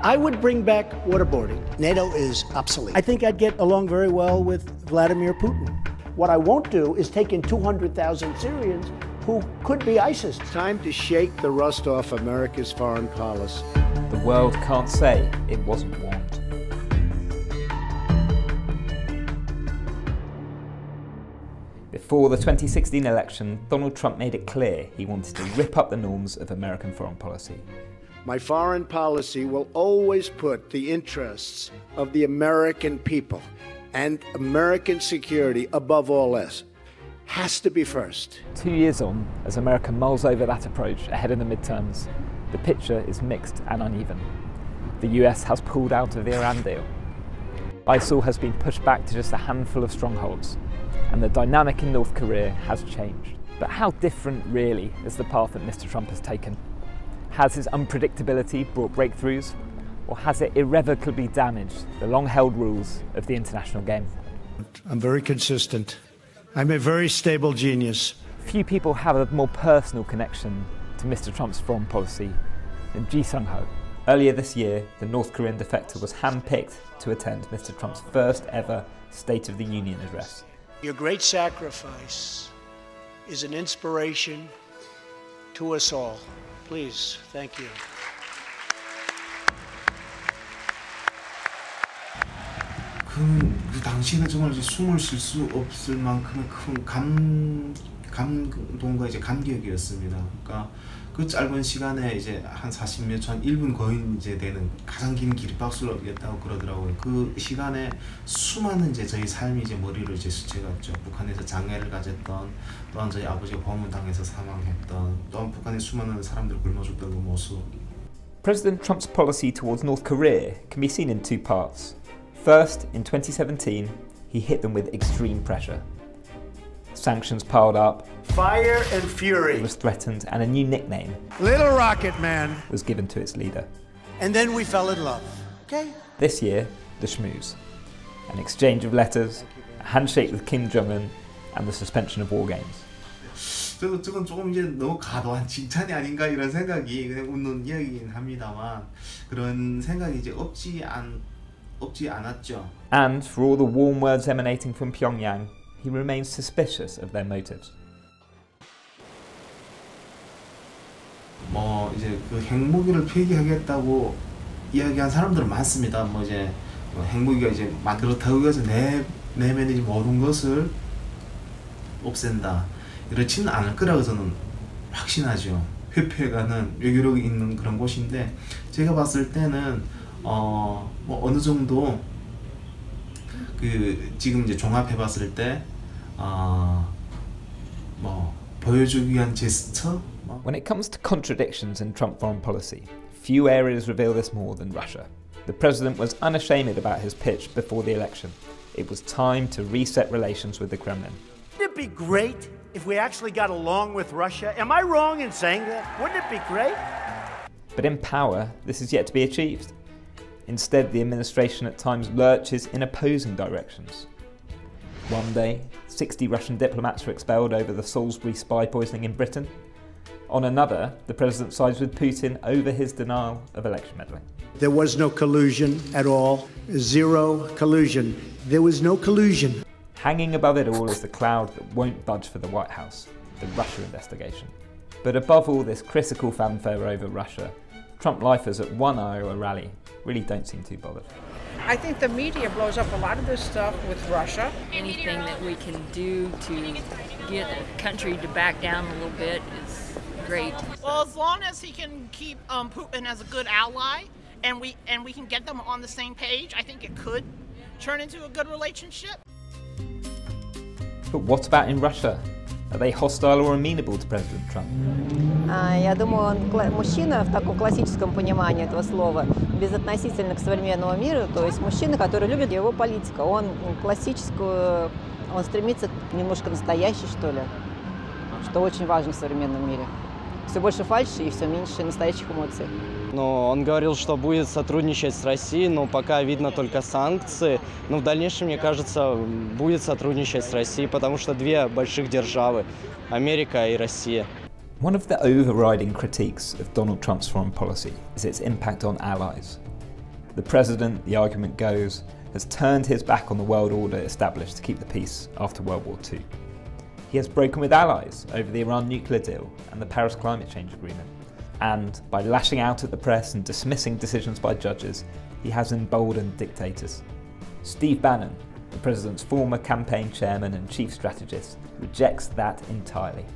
I would bring back waterboarding. NATO is obsolete. I think I'd get along very well with Vladimir Putin. What I won't do is take in 200,000 Syrians who could be ISIS. Time to shake the rust off America's foreign policy. The world can't say it wasn't warned. Before the 2016 election, Donald Trump made it clear he wanted to rip up the norms of American foreign policy. My foreign policy will always put the interests of the American people and American security above all else. Has to be first. 2 years on, as America mulls over that approach ahead of the midterms, the picture is mixed and uneven. The US has pulled out of the Iran deal. ISIL has been pushed back to just a handful of strongholds, and the dynamic in North Korea has changed. But how different, really, is the path that Mr. Trump has taken? Has his unpredictability brought breakthroughs, or has it irrevocably damaged the long-held rules of the international game? I'm very consistent. I'm a very stable genius. Few people have a more personal connection to Mr. Trump's foreign policy than Ji Sung-ho. Earlier this year, the North Korean defector was handpicked to attend Mr. Trump's first ever State of the Union address. Your great sacrifice is an inspiration to us all. Please, thank you. 그 당시에는 정말 이제 숨을 쉴 수 없을 만큼의 큰 감동과 이제 감격이었습니다. 그러니까 그 짧은 시간에 이제 한 40몇 초, 한 1분 거의 이제 되는 가장 긴 기립박수를 얻겠다고 그러더라고요. 그 시간에 수많은 이제 저희 삶이 이제 머리를 이제 스쳐갔죠. 북한에서 장애를 가졌던, 또한 저희 아버지가 고문당해서 사망했던, 또한 북한의 수많은 사람들 굶어 죽던 그 모습. President Trump's policy towards North Korea can be seen in two parts. First, in 2017, he hit them with extreme pressure. Sanctions piled up, Fire and fury. it was threatened, and a new nickname Little Rocket Man. was given to its leader. And then we fell in love. Okay? This year, the schmooze. An exchange of letters, a handshake with Kim Jong-un, and the suspension of war games. 저건 조금 이제 너무 과도한 칭찬이 아닌가 이런 생각이 그냥 웃는 이야기긴 합니다만 그런 생각이 이제 없지 않았죠. And for all the warm words emanating from Pyongyang, he remains suspicious of their motives. 뭐 이제 그 핵무기를 폐기하겠다고 이야기한 사람들은 많습니다. 뭐 이제 핵무기가 이제 만들었다고 해서 내면의 모든 것을 없앤다. 이렇지는 않을 거라고 저는 확신하죠. 회피해가는 외교력이 있는 그런 곳인데 제가 봤을 때는 뭐 어느 정도 그 지금 이제 종합해봤을 때 뭐 보여주기 위한 제스처. When it comes to contradictions in Trump foreign policy, few areas reveal this more than Russia. The president was unashamed about his pitch before the election. It was time to reset relations with the Kremlin. Wouldn't it be great if we actually got along with Russia? Am I wrong in saying that? Wouldn't it be great? But in power, this is yet to be achieved. Instead, the administration at times lurches in opposing directions. One day, 60 Russian diplomats were expelled over the Salisbury spy poisoning in Britain. On another, the president sides with Putin over his denial of election meddling. There was no collusion at all. Zero collusion. There was no collusion. Hanging above it all is the cloud that won't budge for the White House, the Russia investigation. But above all this critical fanfare over Russia, Trump lifers at one Iowa rally really don't seem too bothered. I think the media blows up a lot of this stuff with Russia. Anything that we can do to get a country to back down a little bit is great. Well, as long as he can keep Putin as a good ally, and we can get them on the same page, I think it could turn into a good relationship. But what about in Russia? Are they hostile or amenable to President Trump? Я думаю, он мужчина в таком классическом понимании этого слова, безотносительно к современному миру, то есть мужчина, который любит его политику. Он классическую, он стремится немножко настоящий, что ли, что очень важно в современном мире. Все больше фальши и все меньше настоящих эмоций. Но он говорил, что будет сотрудничать с Россией, но пока видно только санкции. Но в дальнейшем, мне кажется, будет сотрудничать с Россией, потому что две больших державы – Америка и Россия. One of the overriding critiques of Donald Trump's foreign policy is its impact on allies. The president, the argument goes, has turned his back on the world order established to keep the peace after World War II. He has broken with allies over the Iran nuclear deal and the Paris climate change agreement. And by lashing out at the press and dismissing decisions by judges, he has emboldened dictators. Steve Bannon, the president's former campaign chairman and chief strategist, rejects that entirely.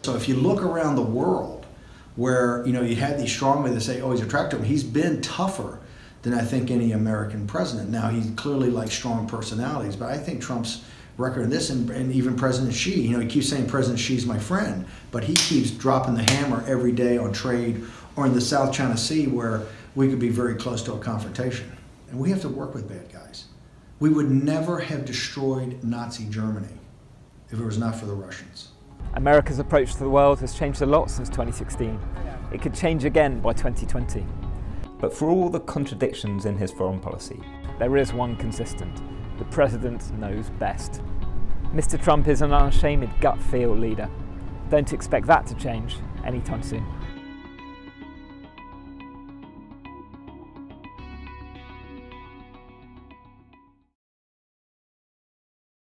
So if you look around the world where you had these strongmen that say, oh, he's attractive, he's been tougher than I think any American president. Now he clearly likes strong personalities, but I think Trump's record in this, and even President Xi, he keeps saying President Xi's my friend, but he keeps dropping the hammer every day on trade or in the South China Sea where we could be very close to a confrontation. And we have to work with bad guys. We would never have destroyed Nazi Germany if it was not for the Russians. America's approach to the world has changed a lot since 2016. It could change again by 2020. But for all the contradictions in his foreign policy, there is one consistent. The president knows best. Mr. Trump is an unashamed gut feel leader. Don't expect that to change anytime soon.